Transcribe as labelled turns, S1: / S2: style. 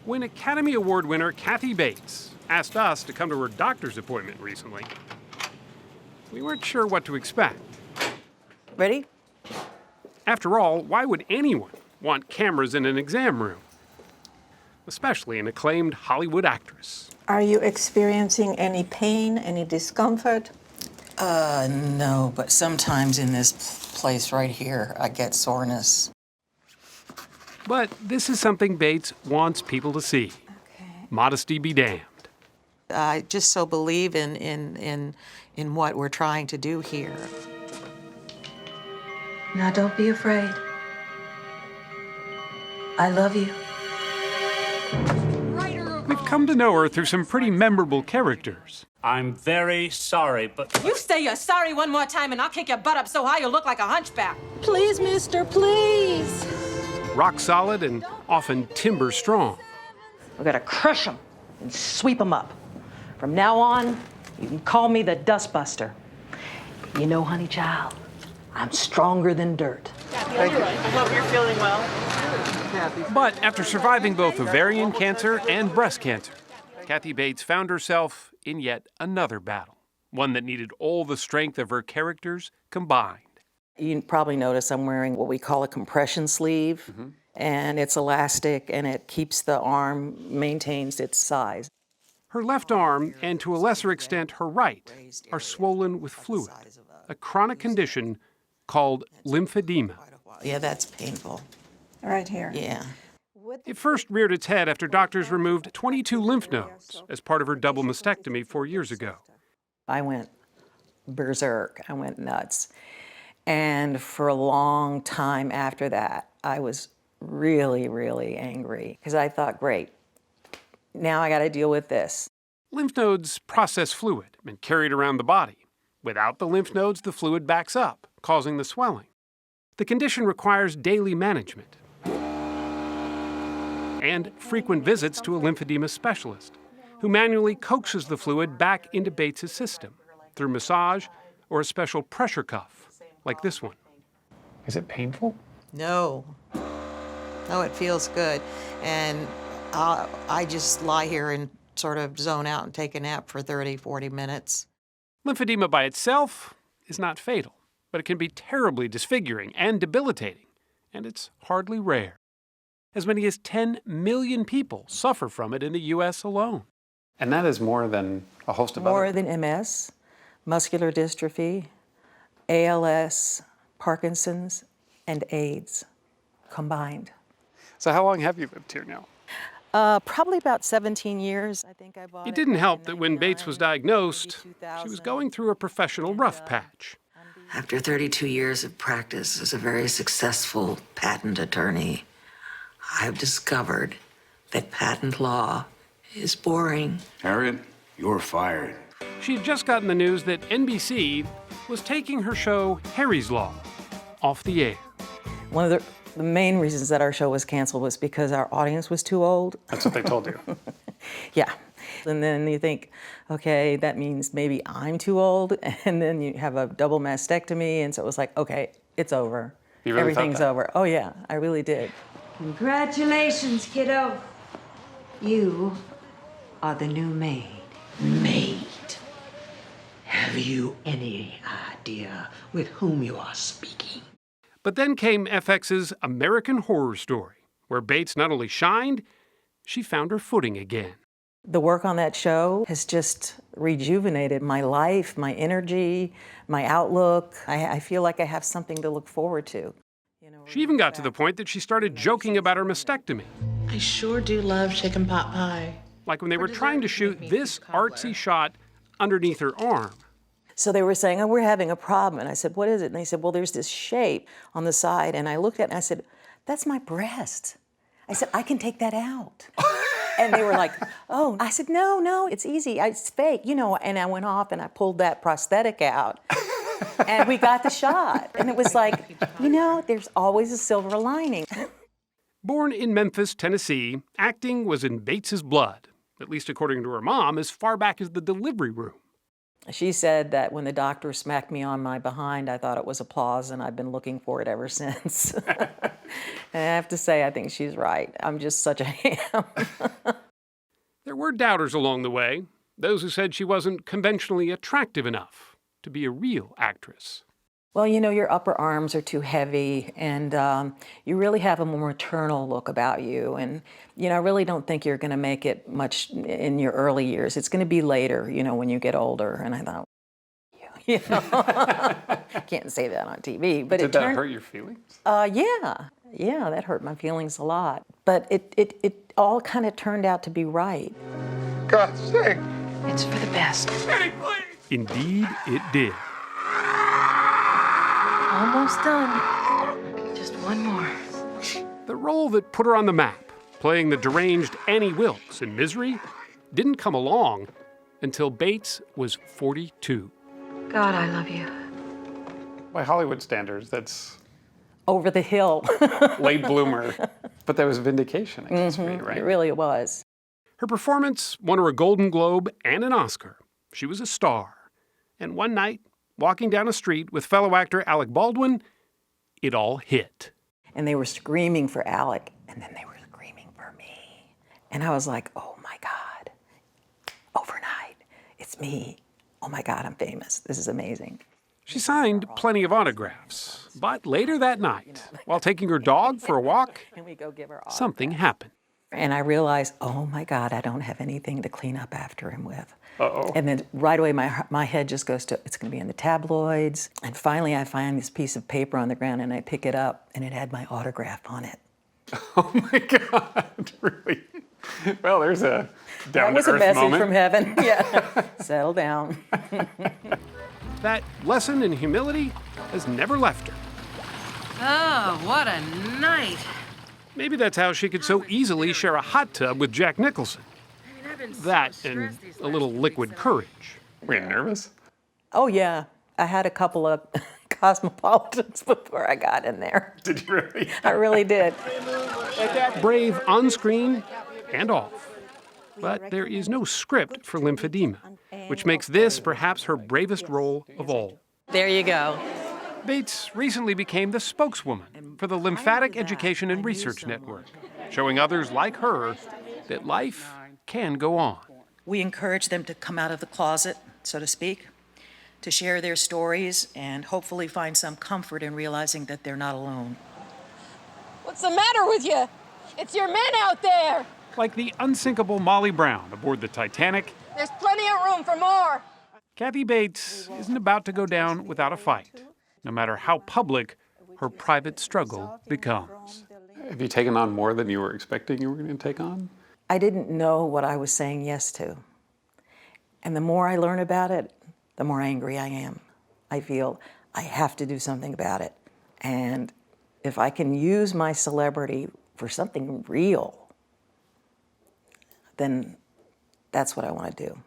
S1: When Academy Award winner Kathy Bates asked us to come to her doctor's appointment recently, we weren't sure what to expect.
S2: Ready?
S1: After all, why would anyone want cameras in an exam room? Especially an acclaimed Hollywood actress.
S3: Are you experiencing any pain, any discomfort?
S2: No, but sometimes in this place right here, I get soreness.
S1: But this is something Bates wants people to see.
S3: Okay.
S1: Modesty be damned.
S2: I just so believe in what we're trying to do here.
S3: Now don't be afraid. I love you.
S1: We've come to know her through some pretty memorable characters.
S4: I'm very sorry, but...
S5: You say you're sorry one more time and I'll kick your butt up so high you'll look like a hunchback.
S3: Please, mister, please.
S1: Rock solid and often timber strong.
S5: We're gonna crush them and sweep them up. From now on, you can call me the Dustbuster. You know, honey child, I'm stronger than dirt.
S6: Thank you. I hope you're feeling well.
S1: But after surviving both ovarian cancer and breast cancer, Kathy Bates found herself in yet another battle, one that needed all the strength of her characters combined.
S2: You probably notice I'm wearing what we call a compression sleeve, and it's elastic, and it keeps the arm, maintains its size.
S1: Her left arm, and to a lesser extent her right, are swollen with fluid, a chronic condition called lymphedema.
S2: Yeah, that's painful.
S3: Right here.
S2: Yeah.
S1: It first reared its head after doctors removed 22 lymph nodes as part of her double mastectomy 4 years ago.
S2: I went berserk. I went nuts. And for a long time after that, I was really, really angry because I thought, great, now I got to deal with this.
S1: Lymph nodes process fluid and carry it around the body. Without the lymph nodes, the fluid backs up, causing the swelling. The condition requires daily management and frequent visits to a lymphedema specialist who manually coaxes the fluid back into Bates's system through massage or a special pressure cuff, like this one.
S6: Is it painful?
S2: No. No, it feels good. And I just lie here and sort of zone out and take a nap for 30, 40 minutes.
S1: Lymphedema by itself is not fatal, but it can be terribly disfiguring and debilitating, and it's hardly rare. As many as 10 million people suffer from it in the U.S. alone.
S6: And that is more than a host of
S2: More
S6: other...
S2: than MS, muscular dystrophy, ALS, Parkinson's, and AIDS combined.
S6: So how long have you lived here now?
S2: Probably about 17 years. I think I bought it.
S1: It didn't
S2: back
S1: help
S2: in
S1: that when Bates was
S2: 99,
S1: diagnosed,
S2: maybe
S1: she was
S2: 2000.
S1: going through a professional rough patch.
S7: After 32 years of practice as a very successful patent attorney, I've discovered that patent law is boring.
S8: Harriet, you're fired.
S1: She had just gotten the news that NBC was taking her show Harry's Law off the air.
S2: One of the main reasons that our show was canceled was because our audience was too old.
S6: That's what they told you.
S2: Yeah. And then you think, okay, that means maybe I'm too old. And then you have a double mastectomy. And so it was like, okay, it's over.
S6: You really felt
S2: Everything's
S6: that?
S2: over. Oh, yeah, I really did.
S9: Congratulations, kiddo. You are the new maid. Maid? Have you any idea with whom you are speaking?
S1: But then came FX's American Horror Story, where Bates not only shined, she found her footing again.
S2: The work on that show has just rejuvenated my life, my energy, my outlook. I feel like I have something to look forward to.
S1: She even got to the point that she started joking about her mastectomy.
S10: I sure do love chicken pot pie.
S1: Like when they were trying to shoot this artsy shot underneath her arm.
S2: So they were saying, oh, we're having a problem. And I said, what is it? And they said, well, there's this shape on the side. And I looked at it and I said, that's my breast. I said, I can take that out. And they were like, oh. I said, no, it's easy. It's fake, And I went off and I pulled that prosthetic out. And we got the shot. And it was like, there's always a silver lining.
S1: Born in Memphis, Tennessee, acting was in Bates's blood, at least according to her mom, as far back as the delivery room.
S2: She said that when the doctor smacked me on my behind, I thought it was applause, and I've been looking for it ever since. And I have to say, I think she's right. I'm just such a ham.
S1: There were doubters along the way, those who said she wasn't conventionally attractive enough to be a real actress.
S2: Well, you know, your upper arms are too heavy, and you really have a more maternal look about you. And, you know, I really don't think you're going to make it much in your early years. It's going to be later, you know, when you get older. And I thought, you know, can't say that on TV. But
S6: Did that hurt your feelings?
S2: Yeah, that hurt my feelings a lot. But it all kind of turned out to be right.
S8: God's sake.
S5: It's for the best.
S1: Indeed, it did.
S5: Almost done. Just one more.
S1: The role that put her on the map, playing the deranged Annie Wilkes in Misery, didn't come along until Bates was 42.
S5: God, I love you.
S6: By Hollywood standards, that's
S2: Over the hill.
S6: late bloomer. But that was vindication, I guess, for you, right?
S2: It really was.
S1: Her performance won her a Golden Globe and an Oscar. She was a star. And one night, walking down a street with fellow actor Alec Baldwin, it all hit.
S2: And they were screaming for Alec, and then they were screaming for me. And I was like, oh my God, overnight, it's me. Oh my God, I'm famous. This is amazing.
S1: She signed plenty of autographs. But later that night, while taking her dog for a walk,
S2: And we go give her all.
S1: something happened.
S2: And I realized, oh my God, I don't have anything to clean up after him with.
S6: Uh-oh.
S2: And then right away, my head just goes to, it's going to be in the tabloids. And finally, I find this piece of paper on the ground, and I pick it up, and it had my autograph on it.
S6: Oh my God, really? Well, there's a
S2: That was a
S6: down-to-earth
S2: message
S6: moment.
S2: from heaven. Yeah, settle down.
S1: That lesson in humility has never left her.
S5: Oh, what a night.
S1: Maybe that's how she could so easily share a hot tub with Jack Nicholson. That and a little liquid courage.
S6: Were you nervous?
S2: Oh yeah, I had a couple of Cosmopolitans before I got in there.
S6: Did you really?
S2: I really did.
S1: Brave on screen and off. But there is no script for lymphedema, which makes this perhaps her bravest role of all.
S2: There you go.
S1: Bates recently became the spokeswoman for the Lymphatic Education and Research Network, showing others like her that life can go on.
S11: We encourage them to come out of the closet, so to speak, to share their stories and hopefully find some comfort in realizing that they're not alone.
S12: What's the matter with you? It's your men out there.
S1: Like the unsinkable Molly Brown aboard the Titanic,
S12: There's plenty of room for more.
S1: Kathy Bates isn't about to go down without a fight, no matter how public her private struggle becomes.
S6: Have you taken on more than you were expecting you were going to take on?
S2: I didn't know what I was saying yes to. And the more I learn about it, the more angry I am. I feel I have to do something about it. And if I can use my celebrity for something real, then that's what I want to do.